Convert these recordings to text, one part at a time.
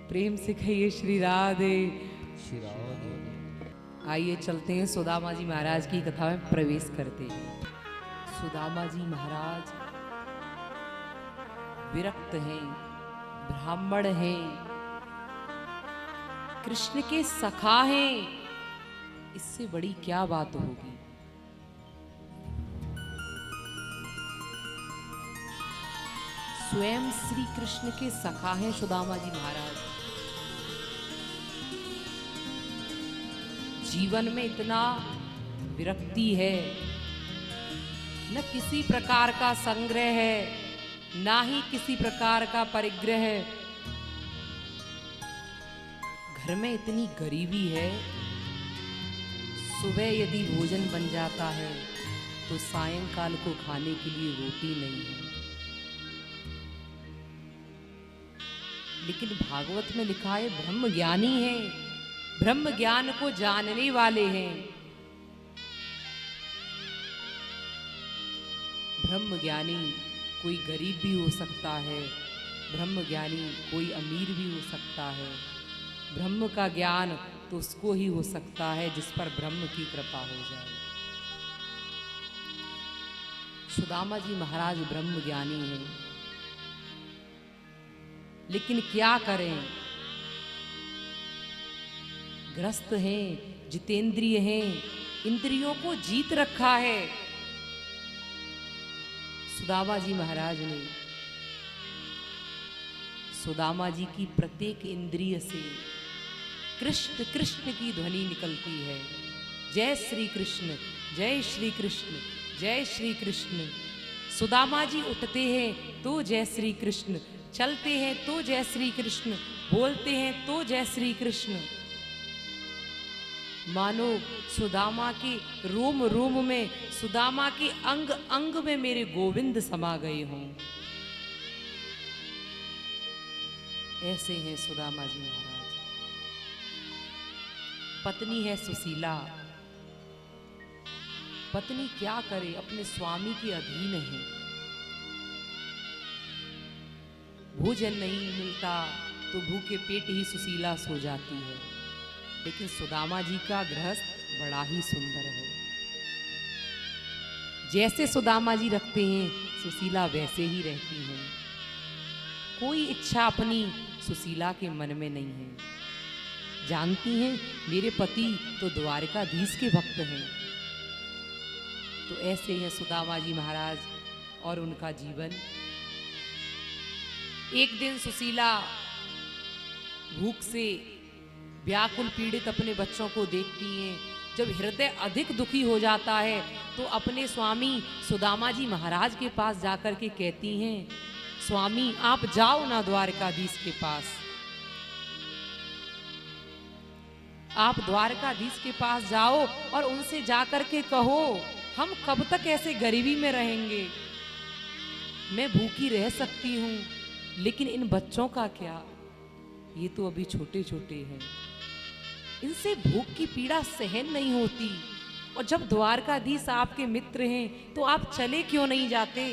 प्रेम से कहिए श्री राधे। श्री राधे। आइए चलते हैं सुदामा जी महाराज की कथा में प्रवेश करते हैं। सुदामा जी महाराज विरक्त हैं, ब्राह्मण हैं, कृष्ण के सखा हैं। इससे बड़ी क्या बात होगी। स्वयं श्री कृष्ण के सखा हैं सुदामा जी महाराज। जीवन में इतना विरक्ति है, न किसी प्रकार का संग्रह है, ना ही किसी प्रकार का परिग्रह है। घर में इतनी गरीबी है, सुबह यदि भोजन बन जाता है तो सायंकाल को खाने के लिए रोटी नहीं है। लेकिन भागवत में लिखा है ब्रह्म ज्ञानी है, ब्रह्म ज्ञान को जानने वाले हैं। ब्रह्म ज्ञानी कोई गरीब भी हो सकता है, ब्रह्म ज्ञानी कोई अमीर भी हो सकता है। ब्रह्म का ज्ञान तो उसको ही हो सकता है जिस पर ब्रह्म की कृपा हो जाए। सुदामा जी महाराज ब्रह्म ज्ञानी हैं, लेकिन क्या करें। ग्रस्त हैं, जितेंद्रिय हैं, इंद्रियों को जीत रखा है। सुदामा जी महाराज ने सुदामा जी की प्रत्येक इंद्रिय से कृष्ण कृष्ण की ध्वनि निकलती है। जय श्री कृष्ण, जय श्री कृष्ण, जय श्री कृष्ण। सुदामा जी उठते हैं तो जय श्री कृष्ण, चलते हैं तो जय श्री कृष्ण, बोलते हैं तो जय श्री कृष्ण। मानो सुदामा के रोम रोम में, सुदामा के अंग अंग में मेरे गोविंद समा गए हों। ऐसे हैं सुदामा जी महाराज। पत्नी है सुशीला। पत्नी क्या करे, अपने स्वामी के अधीन है। भोजन नहीं मिलता तो भूखे पेट ही सुशीला सो जाती है। लेकिन सुदामा जी का गृहस्थ बड़ा ही सुंदर है। जैसे सुदामा जी रखते हैं सुशीला वैसे ही रहती हैं। कोई इच्छा अपनी सुशीला के मन में नहीं है। जानती हैं मेरे पति तो द्वारकाधीश के भक्त हैं। तो ऐसे हैं सुदामा जी महाराज और उनका जीवन। एक दिन सुशीला भूख से व्याकुल पीड़ित अपने बच्चों को देखती हैं। जब हृदय अधिक दुखी हो जाता है तो अपने स्वामी सुदामा जी महाराज के पास जाकर के कहती हैं, स्वामी आप जाओ ना द्वारकाधीश के पास, आप द्वारकाधीश के पास जाओ और उनसे जाकर के कहो हम कब तक ऐसे गरीबी में रहेंगे। मैं भूखी रह सकती हूँ, लेकिन इन बच्चों का क्या, ये तो अभी छोटे छोटे हैं, इनसे भूख की पीड़ा सहन नहीं होती। और जब द्वारकाधीश आपके मित्र हैं तो आप चले क्यों नहीं जाते।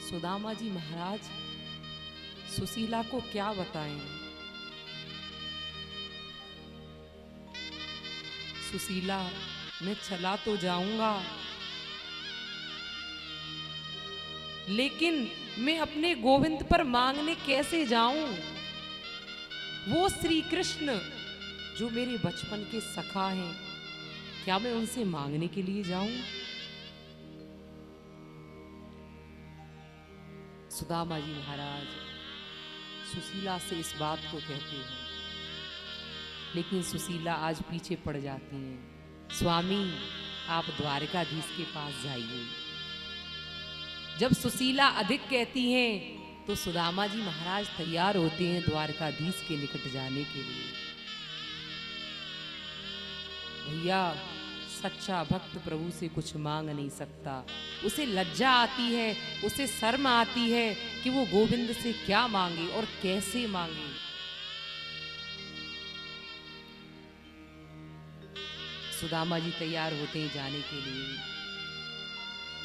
सुदामा जी महाराज सुशीला को क्या बताएं। सुशीला मैं चला तो जाऊंगा, लेकिन मैं अपने गोविंद पर मांगने कैसे जाऊं। वो श्री कृष्ण जो मेरे बचपन के सखा हैं, क्या मैं उनसे मांगने के लिए जाऊं। सुदामा जी महाराज सुशीला से इस बात को कहते हैं, लेकिन सुशीला आज पीछे पड़ जाती हैं। स्वामी आप द्वारकाधीश के पास जाइए। जब सुशीला अधिक कहती हैं तो सुदामा जी महाराज तैयार होते हैं द्वारकाधीश के निकट जाने के लिए। भैया सच्चा भक्त प्रभु से कुछ मांग नहीं सकता। उसे लज्जा आती है, उसे शर्म आती है कि वो गोविंद से क्या मांगे और कैसे मांगे। सुदामा जी तैयार होते हैं जाने के लिए।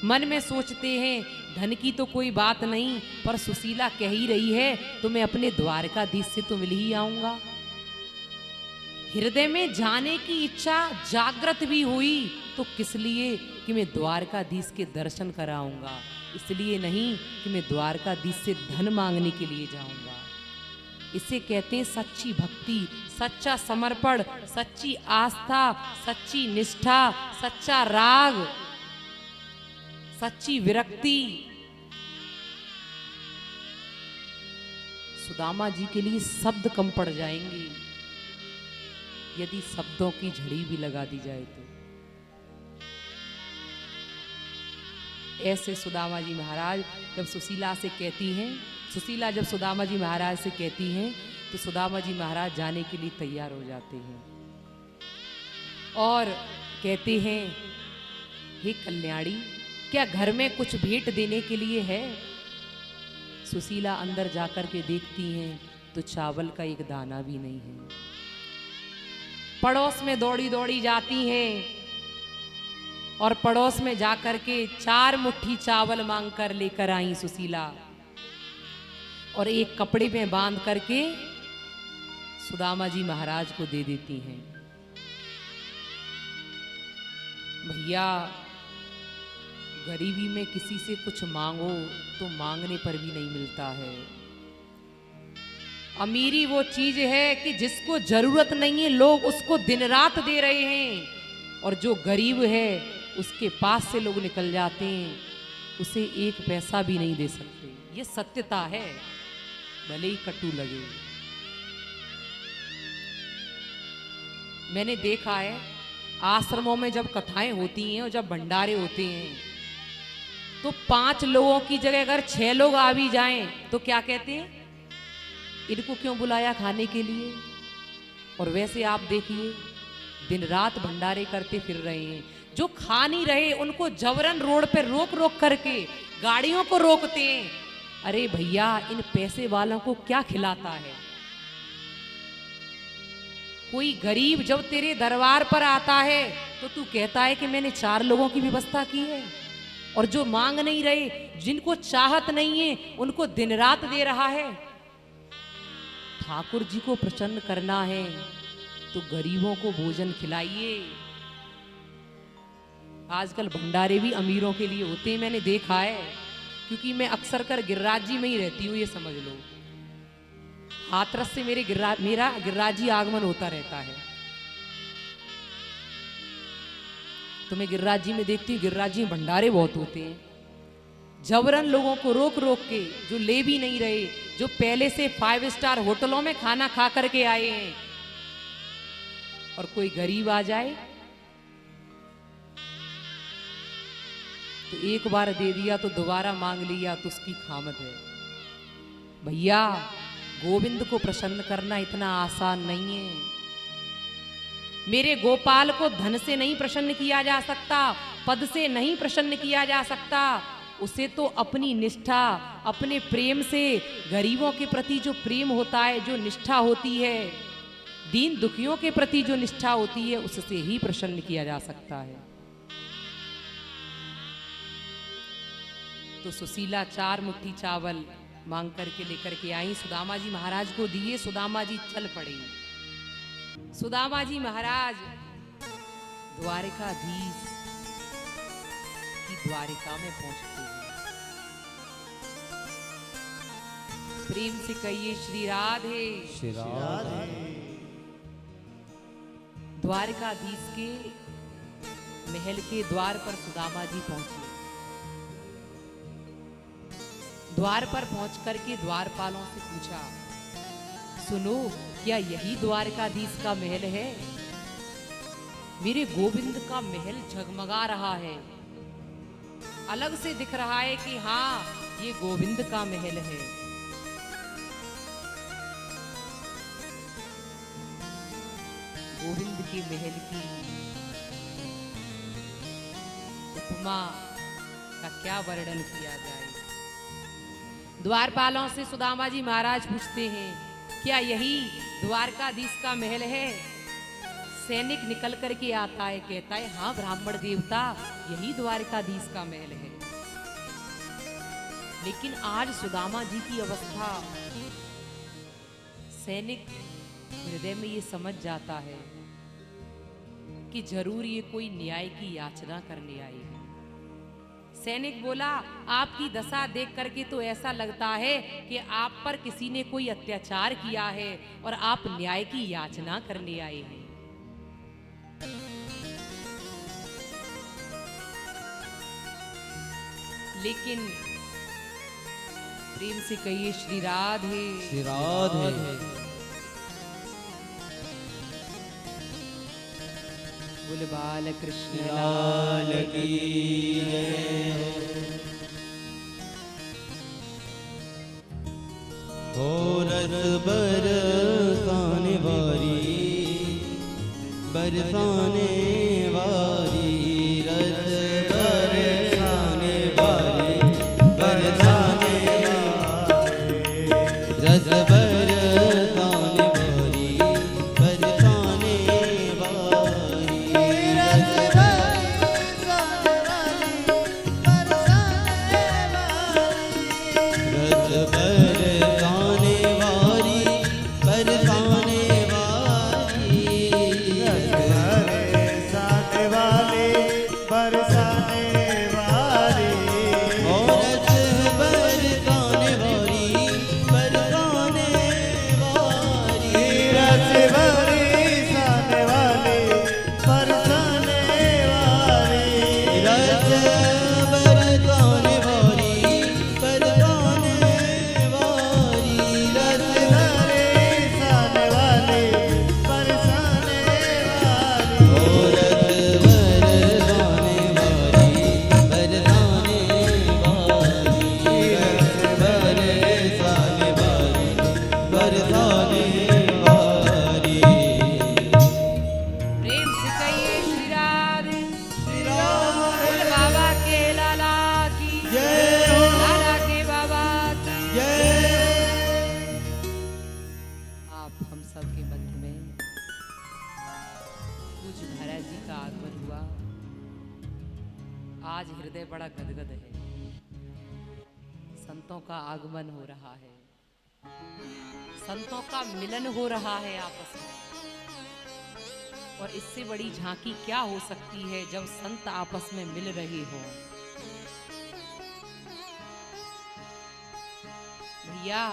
मन में सोचते हैं धन की तो कोई बात नहीं, पर सुशीला कह ही रही है तो मैं अपने द्वारकाधीश से तो मिल ही आऊंगा। हृदय में जाने की इच्छा जागृत भी हुई तो किस लिए कि मैं द्वारकाधीश के दर्शन कराऊंगा, इसलिए नहीं कि मैं द्वारकाधीश से धन मांगने के लिए जाऊंगा। इसे कहते हैं सच्ची भक्ति, सच्चा समर्पण, सच्ची आस्था, सच्ची निष्ठा, सच्चा राग, सच्ची विरक्ति। सुदामा जी के लिए शब्द कम पड़ जाएंगे यदि शब्दों की झड़ी भी लगा दी जाए तो। ऐसे सुदामा जी महाराज जब सुशीला से कहती हैं, सुशीला जब सुदामा जी महाराज से कहती हैं तो सुदामा जी महाराज जाने के लिए तैयार हो जाते हैं और कहते हैं हे कल्याणी, क्या घर में कुछ भेंट देने के लिए है? सुशीला अंदर जाकर के देखती हैं तो चावल का एक दाना भी नहीं है। पड़ोस में दौड़ी दौड़ी जाती हैं और पड़ोस में जाकर के 4 मुट्ठी चावल मांग कर लेकर आई सुशीला और एक कपड़े में बांध करके सुदामा जी महाराज को दे देती हैं। भैया, गरीबी में किसी से कुछ मांगो तो मांगने पर भी नहीं मिलता है। अमीरी वो चीज है कि जिसको जरूरत नहीं है लोग उसको दिन रात दे रहे हैं, और जो गरीब है उसके पास से लोग निकल जाते हैं, उसे 1 पैसा भी नहीं दे सकते। ये सत्यता है, भले ही कटु लगे। मैंने देखा है आश्रमों में जब कथाएं होती हैं और जब भंडारे होते हैं तो 5 लोगों की जगह अगर 6 लोग आ भी जाएं तो क्या कहते हैं, इनको क्यों बुलाया खाने के लिए? और वैसे आप देखिए दिन रात भंडारे करते फिर रहे हैं। जो खा नहीं रहे उनको जबरन रोड पे रोक रोक करके गाड़ियों को रोकते हैं। अरे भैया, इन पैसे वालों को क्या खिलाता है? कोई गरीब जब तेरे दरबार पर आता है तो तू कहता है कि मैंने 4 लोगों की व्यवस्था की है, और जो मांग नहीं रहे, जिनको चाहत नहीं है, उनको दिन रात दे रहा है। ठाकुर जी को प्रसन्न करना है तो गरीबों को भोजन खिलाइए। आजकल भंडारे भी अमीरों के लिए होते हैं, मैंने देखा है, क्योंकि मैं अक्सर कर गिरिराज जी में ही रहती हूँ, ये समझ लो। हाथरस से मेरा गिरिराज जी आगमन होता रहता है, तो मैं गिरिराज जी में देखती हूँ, गिरिराज जी भंडारे बहुत होते हैं। जबरन लोगों को रोक रोक के, जो ले भी नहीं रहे, जो पहले से 5 स्टार होटलों में खाना खा करके आए हैं, और कोई गरीब आ जाए तो एक बार दे दिया तो दोबारा मांग लिया तो उसकी खामद है। भैया, गोविंद को प्रसन्न करना इतना आसान नहीं है। मेरे गोपाल को धन से नहीं प्रसन्न किया जा सकता, पद से नहीं प्रसन्न किया जा सकता, उसे तो अपनी निष्ठा, अपने प्रेम से, गरीबों के प्रति जो प्रेम होता है, जो निष्ठा होती है, दीन दुखियों के प्रति जो निष्ठा होती है, उससे ही प्रसन्न किया जा सकता है। तो सुशीला 4 मुट्ठी चावल मांग करके लेकर के आई, सुदामा जी महाराज को दिए। सुदामा जी चल पड़े। सुदामा जी महाराज द्वारकाधीश की द्वारिका में पहुंचते हैं। प्रेम से कहिए श्री राधे। श्री राधे। द्वारकाधीश के महल के द्वार पर सुदामा जी पहुंचे। द्वार पर पहुंच करके द्वारपालों से पूछा, सुनो, क्या यही द्वारकाधीश का महल है? मेरे गोविंद का महल झगमगा रहा है, अलग से दिख रहा है कि हाँ, ये गोविंद का महल है। गोविंद के महल की उपमा का क्या वर्णन किया जाए। द्वारपालों से सुदामा जी महाराज पूछते हैं, क्या यही द्वारकाधीश का महल है? सैनिक निकल करके आता है, कहता है, हाँ ब्राह्मण देवता, यही द्वारकाधीश का महल है। लेकिन आज सुदामा जी की अवस्था, सैनिक हृदय में ये समझ जाता है कि जरूर ये कोई न्याय की याचना करने आई है। सैनिक बोला, आपकी दशा देख करके तो ऐसा लगता है कि आप पर किसी ने कोई अत्याचार किया है और आप न्याय की याचना करने आए हैं। लेकिन प्रेम से कहिए श्री राधे, श्री राधे। बोल बाल कृष्ण लाल की हो रस बरसाने वाली, बरसाने वाली, रस बरसाने वाली, बरसाने वाली, रस बरसाने वाली, बरसाने वाली, रस बरसाने वाली, बरसाने वाली, आज हृदय बड़ा गदगद है। संतों का आगमन हो रहा है, संतों का मिलन हो रहा है आपस में, और इससे बड़ी झांकी क्या हो सकती है जब संत आपस में मिल रहे हो। भैया,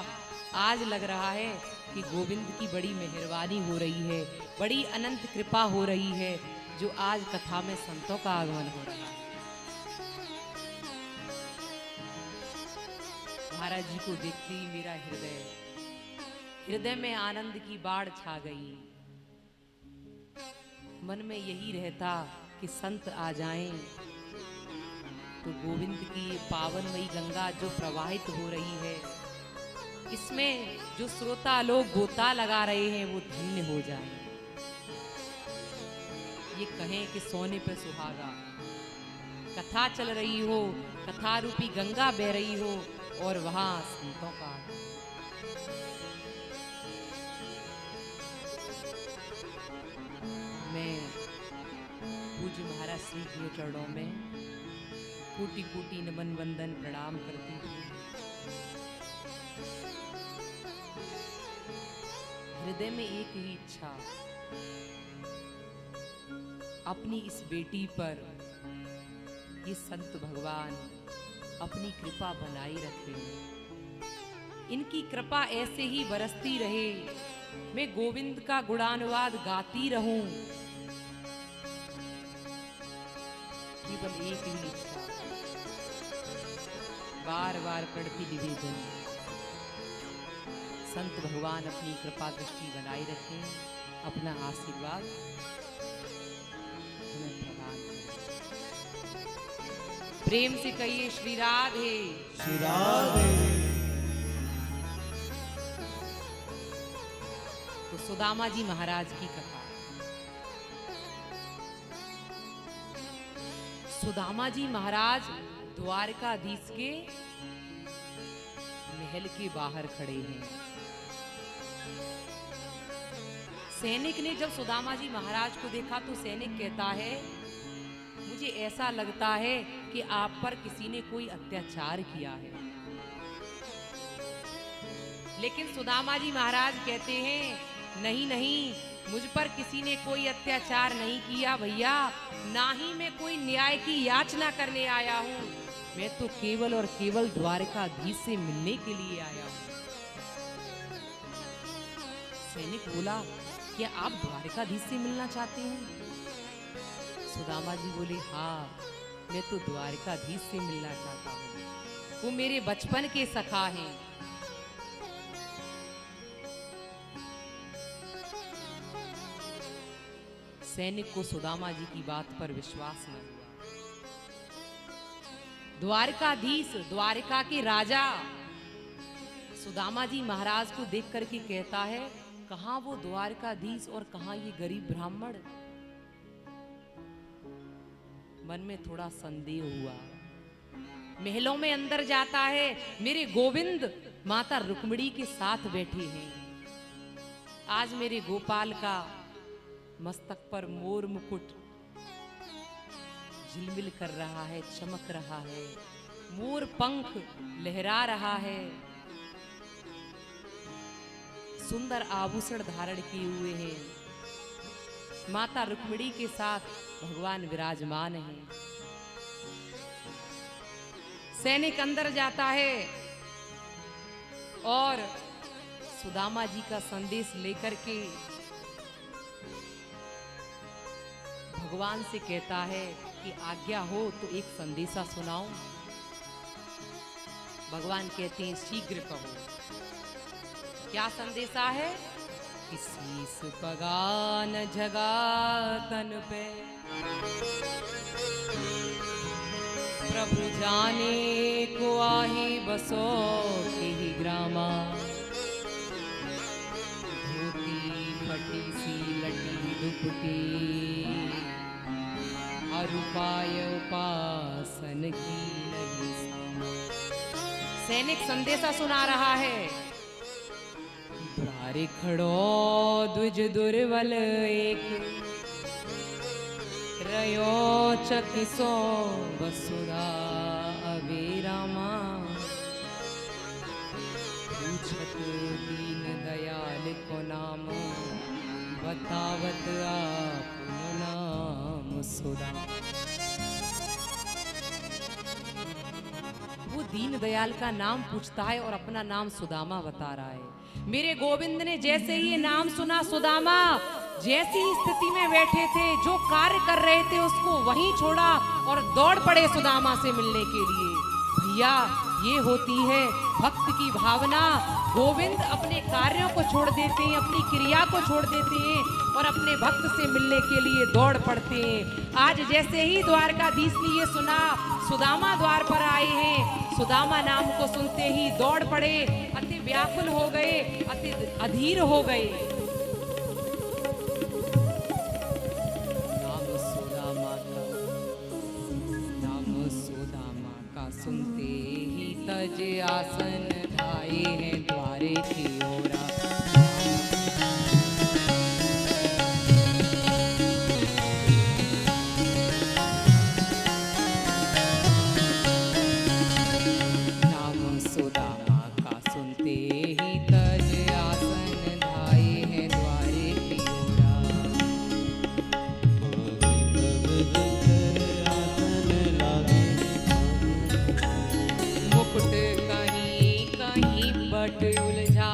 आज लग रहा है कि गोविंद की बड़ी मेहरबानी हो रही है, बड़ी अनंत कृपा हो रही है, जो आज कथा में संतों का आगमन हो रहा है। महाराज जी को देखते ही मेरा हृदय में आनंद की बाढ़ छा गई। मन में यही रहता कि संत आ जाएं तो गोविंद की पावनमयी गंगा जो प्रवाहित हो रही है, इसमें जो श्रोता लोग गोता लगा रहे हैं वो धन्य हो जाएं। ये कहें कि सोने पे सुहागा, कथा चल रही हो, कथा रूपी गंगा बह रही हो, और वहां संतों का मैं पूज्य महाराज श्री के चरणों में कोटि कोटि नमन वंदन प्रणाम करती हूँ। हृदय में एक ही इच्छा, अपनी इस बेटी पर ये संत भगवान अपनी कृपा बनाई रखे, इनकी कृपा ऐसे ही बरसती रहे, मैं गोविंद का गुणानुवाद गाती रहूं। केवल एक ही इच्छा, बार बार करती निवेदन, संत भगवान अपनी कृपा दृष्टि बनाए रखें, अपना आशीर्वाद हमें प्रदान करें। प्रेम से कहिए श्री राधे, श्री राधे। तो सुदामा जी महाराज की कथा। सुदामा जी महाराज द्वारकाधीश के महल के बाहर खड़े हैं। सैनिक ने जब सुदामा जी महाराज को देखा तो सैनिक कहता है, मुझे ऐसा लगता है कि आप पर किसी ने कोई अत्याचार किया है। लेकिन सुदामा जी महाराज कहते हैं, नहीं नहीं, मुझ पर किसी ने कोई अत्याचार नहीं किया भैया, ना ही मैं कोई न्याय की याचना करने आया हूँ। मैं तो केवल और केवल द्वारकाधीश से मिलने के लिए आया हूँ। सैनिक बोला, क्या आप द्वारकाधीश से मिलना चाहते हैं? सुदामा जी बोले, हाँ, मैं तो द्वारकाधीश से मिलना चाहता हूँ। वो मेरे बचपन के सखा हैं। सैनिक को सुदामा जी की बात पर विश्वास न हुआ। द्वारकाधीश, द्वारका के राजा सुदामा जी महाराज को देख करके कहता है, कहां वो द्वारकाधीश और कहां ये गरीब ब्राह्मण? मन में थोड़ा संदेह हुआ। महलों में अंदर जाता है, मेरे गोविंद माता रुक्मिणी के साथ बैठे हैं। आज मेरे गोपाल का मस्तक पर मोर मुकुट झिलमिल कर रहा है, चमक रहा है, मोर पंख लहरा रहा है, सुंदर आभूषण धारण किए हुए हैं। माता रुक्मिणी के साथ भगवान विराजमान हैं। सैनिक अंदर जाता है और सुदामा जी का संदेश लेकर के भगवान से कहता है कि आज्ञा हो तो एक संदेशा सुनाओ। भगवान कहते हैं, शीघ्र कहो। क्या संदेशा है? कि शीस पगान जगा तन पे, प्रभु जाने को आही बसो ही ग्रामा, धोती फटी सी लटी दुपटी, और उपाय उपासन की नहीं सामा। सैनिक संदेशा सुना रहा है, द्वारे खड़ो द्विज दुर्बल एक, रयो चकिसो वसुधा अवेरामा, पूछत दीन दयाल को नाम, बतावत आपनो नाम सुधा। वो दीन दयाल का नाम पूछता है और अपना नाम सुदामा बता रहा है। मेरे गोविंद ने जैसे ही ये नाम सुना, सुदामा जैसी स्थिति में बैठे थे, जो कार्य कर रहे थे, उसको वहीं छोड़ा और दौड़ पड़े सुदामा से मिलने के लिए। भैया, ये होती है भक्त की भावना। गोविंद अपने कार्यों को छोड़ देते हैं, अपनी क्रिया को छोड़ देते हैं और अपने भक्त से मिलने के लिए दौड़ पड़ते हैं। आज जैसे ही द्वारकाधीश ने ये सुना, सुदामा द्वार पर आए हैं, सुदामा नाम को सुनते ही दौड़ पड़े, अति व्याकुल हो गए, अति अधीर हो गए। नाम सुदामा का सुनते ही तज आसन ढाए हैं द्वारे की ओरा। नाम सुदामा का सुनते ही तज आसन ढाए हैं द्वारे की ओरा। मुकुट कहीं कहीं बट उलझा,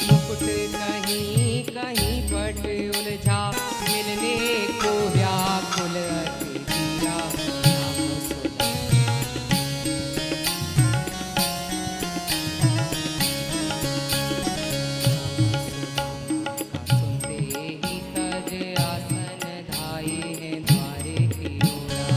मुकुट कहीं कहीं बट उलझा, मिलने को व्याकुल अति धीरा। नाम सुनते ही तज आसन ढाए हैं द्वारे की ओरा।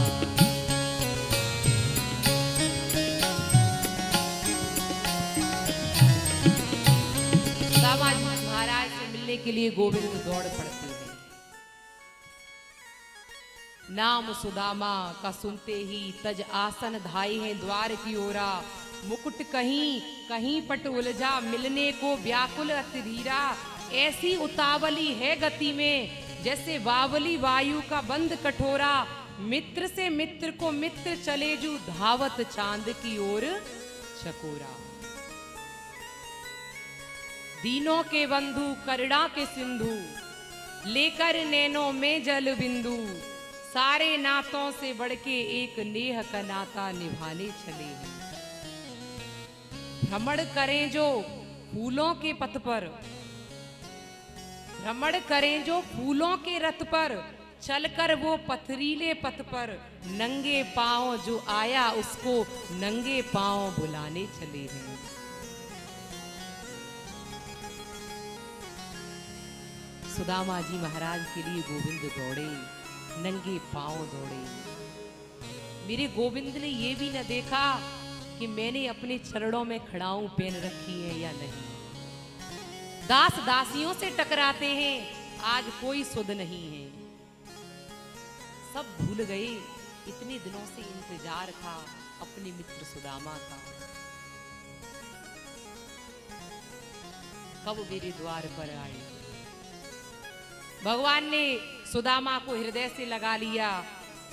सुदामा जी महाराज से मिलने के लिए गोविंद दौड़ पड़ते हैं। नाम सुदामा का सुनते ही तज आसन धाई है द्वार की ओरा। मुकुट कहीं कहीं पट उलझा, मिलने को व्याकुल अति धीरा। ऐसी उतावली है गति में, जैसे बावली वायु का बंद कठोरा। मित्र से मित्र को मित्र चले जू धावत चांद की ओर चकोरा। दीनों के बंधु करुणा के सिंधु लेकर नैनों में जल बिंदु, सारे नातों से बढ़ के एक नेह का नाता निभाने चले हैं। भ्रमण करें जो फूलों के पथ पर, भ्रमण करें जो फूलों के रथ पर, चलकर वो पथरीले पथ पर नंगे पांव जो आया उसको नंगे पांव बुलाने चले हैं। सुदामा जी महाराज के लिए गोविंद दौड़े, नंगे पांव दौड़े। मेरे गोविंद ने ये भी न देखा कि मैंने अपने चरणों में खड़ाऊं पहन रखी है या नहीं। दास दासियों से टकराते हैं, आज कोई सुध नहीं है। सब भूल गए, इतने दिनों से इंतजार था अपने मित्र सुदामा का। कब मेरे द्वार पर आए। भगवान ने सुदामा को हृदय से लगा लिया।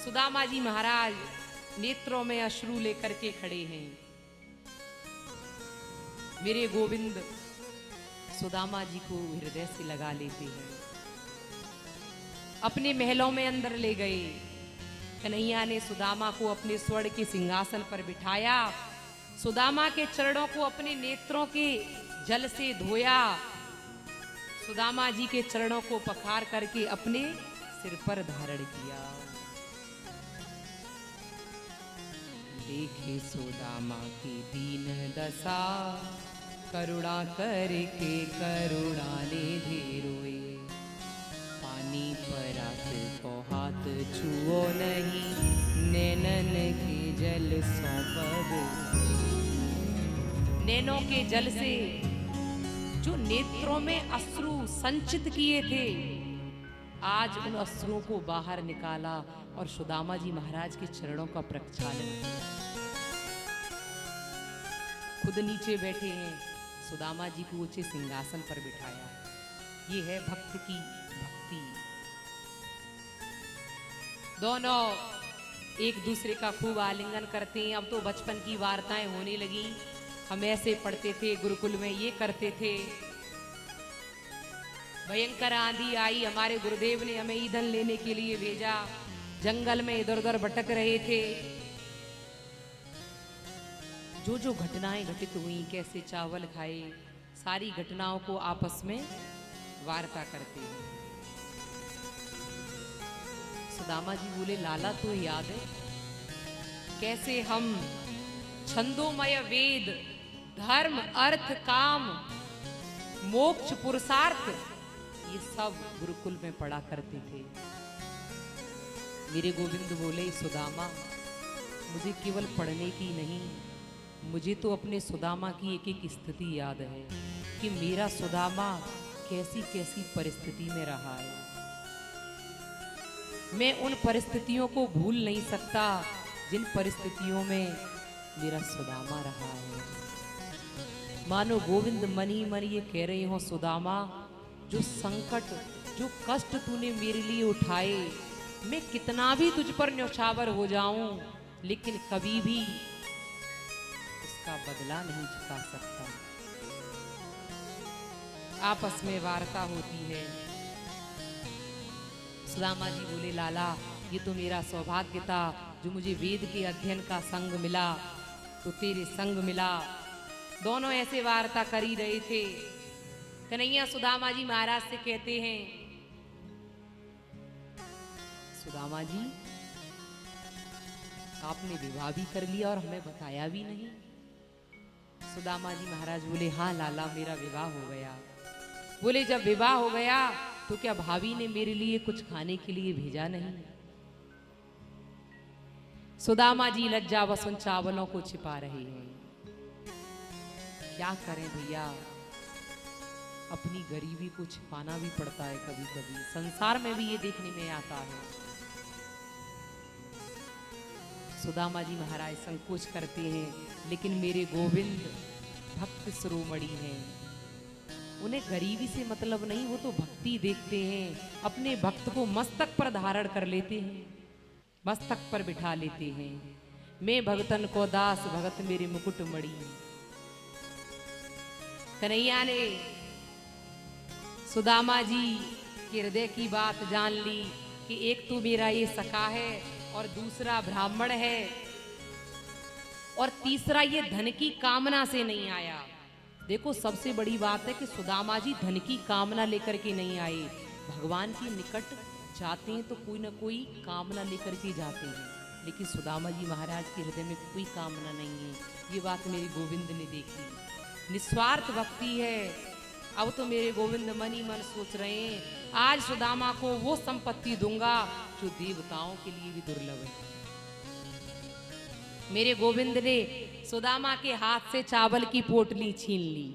सुदामा जी महाराज नेत्रों में अश्रु लेकर के खड़े हैं। मेरे गोविंद सुदामा जी को हृदय से लगा लेते हैं। अपने महलों में अंदर ले गए। कन्हैया ने सुदामा को अपने स्वर्ण के सिंहासन पर बिठाया। सुदामा के चरणों को अपने नेत्रों के जल से धोया। सुदामा जी के चरणों को पखार करके अपने सिर पर धारण किया। देखे सुदामा की दीन दशा, करुणा करके करुणाने धीरोए। पानी पर आके को हाथ छुओ नहीं, नैनन के जल सौंपब। नैनों के जल से जो नेत्रों में अश्रु संचित किए थे, आज उन अश्रुओं को बाहर निकाला और सुदामा जी महाराज के चरणों का प्रक्षालन किया। खुद नीचे बैठे हैं, सुदामा जी को ऊंचे सिंहासन पर बिठाया। ये है भक्त की भक्ति। दोनों एक दूसरे का खूब आलिंगन करते हैं। अब तो बचपन की वार्ताएं होने लगी। हम ऐसे पढ़ते थे गुरुकुल में, ये करते थे। भयंकर आंधी आई, हमारे गुरुदेव ने हमें ईंधन लेने के लिए भेजा। जंगल में इधर उधर भटक रहे थे। जो जो घटनाएं घटित हुई, कैसे चावल खाए, सारी घटनाओं को आपस में वार्ता करते हैं। सुदामा जी बोले, लाला तो याद है कैसे हम छंदोमय वेद, धर्म, अर्थ, काम, मोक्ष, पुरुषार्थ, ये सब गुरुकुल में पढ़ा करते थे। मेरे गोविंद बोले, सुदामा मुझे केवल पढ़ने की नहीं, मुझे तो अपने सुदामा की एक एक स्थिति याद है कि मेरा सुदामा कैसी कैसी परिस्थिति में रहा है। मैं उन परिस्थितियों को भूल नहीं सकता जिन परिस्थितियों में मेरा सुदामा रहा है। मानो गोविंद मन ही मन ये कह रहे हो, सुदामा जो संकट, जो कष्ट तूने मेरे लिए उठाए, मैं कितना भी तुझ पर न्यौछावर हो जाऊं, लेकिन कभी भी उसका बदला नहीं चुका सकता। आपस में वार्ता होती है। सुदामा जी बोले, लाला ये तो मेरा सौभाग्य था जो मुझे वेद के अध्ययन का संग मिला, तो तेरे संग मिला। दोनों ऐसे वार्ता कर ही रहे थे। कन्हैया सुदामा जी महाराज से कहते हैं, सुदामा जी आपने विवाह भी कर लिया और हमें बताया भी नहीं। सुदामा जी महाराज बोले, हाँ लाला मेरा विवाह हो गया। बोले, जब विवाह हो गया तो क्या भाभी ने मेरे लिए कुछ खाने के लिए भेजा नहीं? सुदामा जी लज्जावश उन चावलों को छिपा रहे हैं। क्या करें भैया, अपनी गरीबी को छिपाना भी पड़ता है कभी कभी। संसार में भी ये देखने में आता है। सुदामा जी महाराज संकोच करते हैं, लेकिन मेरे गोविंद भक्त शिरोमणि हैं, उन्हें गरीबी से मतलब नहीं, वो तो भक्ति देखते हैं। अपने भक्त को मस्तक पर धारण कर लेते हैं। मस्तक पर बिठा लेते हैं। मैं भगतन को दास भगत मेरे मुकुट मणि। कन्हैया ने सुदामा जी के हृदय की बात जान ली कि एक तो मेरा ये सखा है और दूसरा ब्राह्मण है और तीसरा ये धन की कामना से नहीं आया। देखो सबसे बड़ी बात है कि सुदामा जी धन की कामना लेकर के नहीं आए। भगवान के निकट जाते हैं तो कोई ना कोई कामना लेकर के जाते हैं, लेकिन सुदामा जी महाराज के हृदय में कोई कामना नहीं है। ये बात मेरे गोविंद ने देखी। निस्वार्थ भक्ति है। अब तो मेरे गोविंद मन ही मन सोच रहे हैं आज सुदामा को वो संपत्ति दूंगा जो देवताओं के लिए भी दुर्लभ है। मेरे गोविंद ने सुदामा के हाथ से चावल की पोटली छीन ली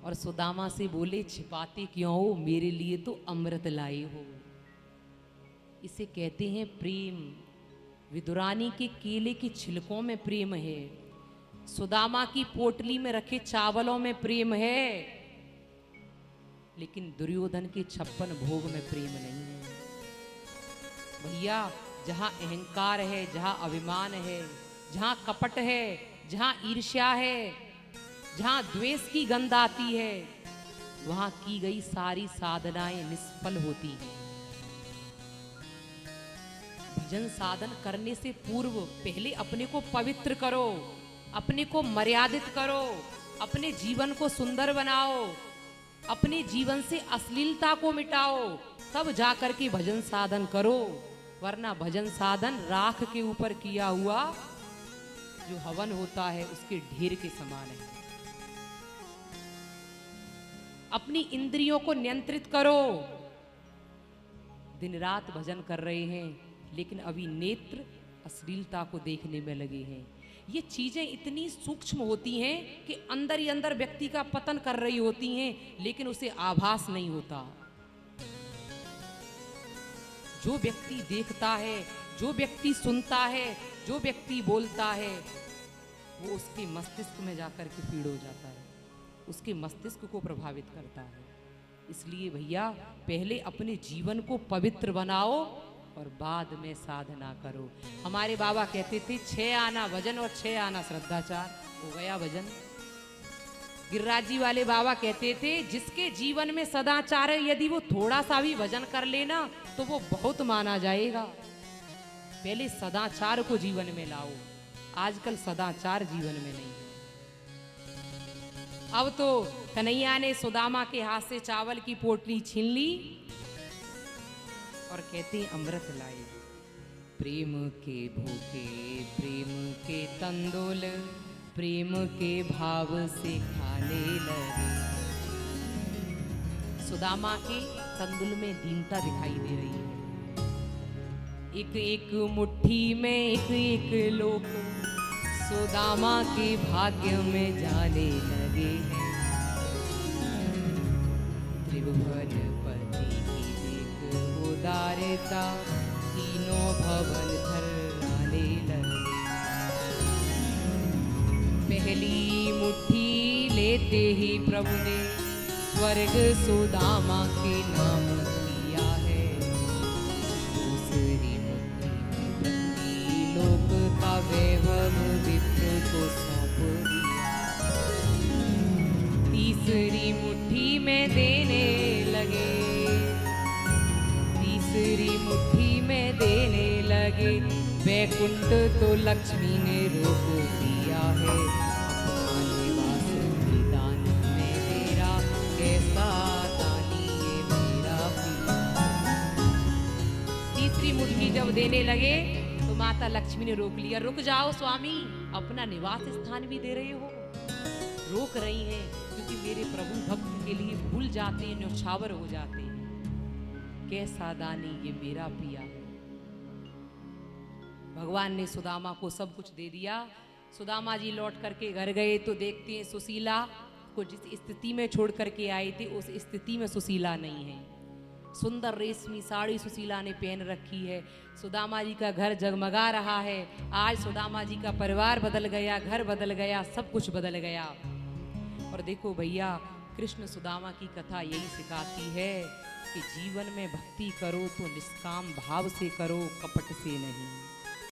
और सुदामा से बोले छिपाते क्यों हो, मेरे लिए तो अमृत लाए हो। इसे कहते हैं प्रेम। विदुरानी के केले के छिलकों में प्रेम है, सुदामा की पोटली में रखे चावलों में प्रेम है, लेकिन दुर्योधन के 56 भोग में प्रेम नहीं है। भैया जहां अहंकार है, जहां अभिमान है, जहां कपट है, जहां ईर्ष्या है, जहां द्वेष की गंध आती है, वहां की गई सारी साधनाएं निष्फल होती हैं। भजन साधन करने से पूर्व पहले अपने को पवित्र करो, अपने को मर्यादित करो, अपने जीवन को सुंदर बनाओ, अपने जीवन से अश्लीलता को मिटाओ, तब जाकर के भजन साधन करो। वरना भजन साधन राख के ऊपर किया हुआ जो हवन होता है उसके ढेर के समान है। अपनी इंद्रियों को नियंत्रित करो। दिन रात भजन कर रहे हैं लेकिन अभी नेत्र अश्लीलता को देखने में लगे हैं। ये चीजें इतनी सूक्ष्म होती हैं कि अंदर ही अंदर व्यक्ति का पतन कर रही होती हैं, लेकिन उसे आभास नहीं होता। जो व्यक्ति देखता है, जो व्यक्ति सुनता है, जो व्यक्ति बोलता है, वो उसके मस्तिष्क में जाकर के फीड हो जाता है, उसके मस्तिष्क को प्रभावित करता है। इसलिए भैया पहले अपने जीवन को पवित्र बनाओ और बाद में साधना करो। हमारे बाबा कहते थे 6 आना भजन और 6 आना श्रद्धाचार। हो गया भजन। गिरिराज जी वाले बाबा कहते थे जिसके जीवन में सदाचार है, यदि वो थोड़ा सा भी भजन कर लेना तो वो बहुत माना जाएगा। पहले सदाचार को जीवन में लाओ। आजकल सदाचार जीवन में नहीं। अब तो कन्हैया ने सुदामा के हाथ से चावल की पोटली छीन ली और कहते हैं अमृत लाए। प्रेम के भूखे, प्रेम के तंदुल, प्रेम के भाव से खाने लगे। सुदामा के तंदुल में दीनता दिखाई दे रही है। एक एक मुट्ठी में एक एक लोक सुदामा के भाग्य में जाने लगे हैं। त्रिभुवन पति की देख उदारता, तीनों भवन धराने लगे। पहली मुट्ठी लेते ही प्रभु ने स्वर्ग सुदामा के नाम किया है। दूसरी मुट्ठी में पृथ्वी लोक का वैभव विप्र को सौंप दिया। तीसरी मुट्ठी में देने लगे, तीसरी मुट्ठी में देने लगे। वैकुंठ तो लक्ष्मी ने रोक दिया है। अपना निवास भी दान में तेरा, कैसा दानी ये मेरा पिया। तीसरी मुट्ठी जब देने लगे तो माता लक्ष्मी ने रोक लिया। रुक जाओ स्वामी, अपना निवास स्थान भी दे रहे हो। रोक रही हैं क्योंकि मेरे प्रभु भक्त के लिए भूल जाते हैं, न्यौछावर हो जाते हैं। कैसा दानी ये मेरा पिया। भगवान ने सुदामा को सब कुछ दे दिया। सुदामा जी लौट करके घर गए तो देखते हैं सुशीला को जिस स्थिति में छोड़ करके आए थे उस स्थिति में सुशीला नहीं है। सुंदर रेशमी साड़ी सुशीला ने पहन रखी है। सुदामा जी का घर जगमगा रहा है। आज सुदामा जी का परिवार बदल गया, घर बदल गया, सब कुछ बदल गया। और देखो भैया कृष्ण सुदामा की कथा यही सिखाती है कि जीवन में भक्ति करो तो निष्काम भाव से करो, कपट से नहीं।